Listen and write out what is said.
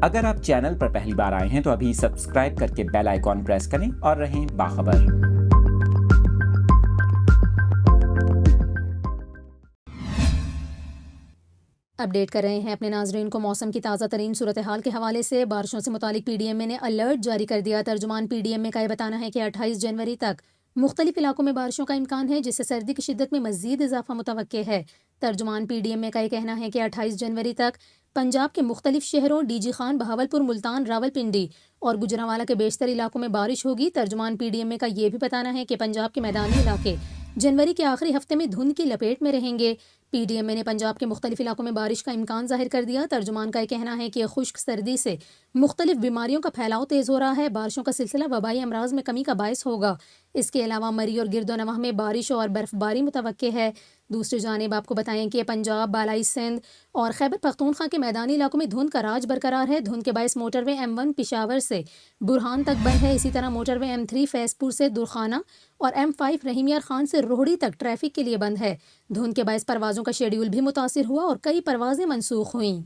اگر آپ چینل پر پہلی بار آئے ہیں تو ابھی سبسکرائب کر کے بیل آئیکن پریس کریں اور رہیں باخبر۔ اپڈیٹ کر رہے ہیں اپنے ناظرین کو موسم کی تازہ ترین صورتحال کے حوالے سے۔ بارشوں سے متعلق پی ڈی ایم اے نے الرٹ جاری کر دیا۔ ترجمان پی ڈی ایم اے کا یہ بتانا ہے کہ 28 جنوری تک مختلف علاقوں میں بارشوں کا امکان ہے، جس سے سردی کی شدت میں مزید اضافہ متوقع ہے۔ ترجمان پی ڈی ایم اے کا یہ کہنا ہے کہ 28 جنوری تک پنجاب کے مختلف شہروں ڈی جی خان، بہاولپور، ملتان، راولپنڈی اور گوجرانوالہ کے بیشتر علاقوں میں بارش ہوگی۔ ترجمان پی ڈی ایم اے کا یہ بھی بتانا ہے کہ پنجاب کے میدانی علاقے جنوری کے آخری ہفتے میں دھند کی لپیٹ میں رہیں گے۔ پی ڈی ایم اے نے پنجاب کے مختلف علاقوں میں بارش کا امکان ظاہر کر دیا۔ ترجمان کا یہ کہنا ہے کہ خشک سردی سے مختلف بیماریوں کا پھیلاؤ تیز ہو رہا ہے۔ بارشوں کا سلسلہ وبائی امراض میں کمی کا باعث ہوگا۔ اس کے علاوہ مری اور گرد و نواح میں بارش اور برف باری متوقع ہے۔ دوسری جانب آپ کو بتائیں کہ پنجاب، بالائی سندھ اور خیبر پختونخوا کے میدانی علاقوں میں دھند کا راج برقرار ہے۔ دھند کے باعث موٹر وے M1 پشاور سے برہان تک بند ہے۔ اسی طرح موٹر وے M3 فیض پور سے درخانہ اور M5 رحیم یار خان سے روہڑی تک ٹریفک کے لیے بند ہے۔ دھند کے باعث پروازوں کا شیڈیول بھی متاثر ہوا اور کئی پروازیں منسوخ ہوئیں۔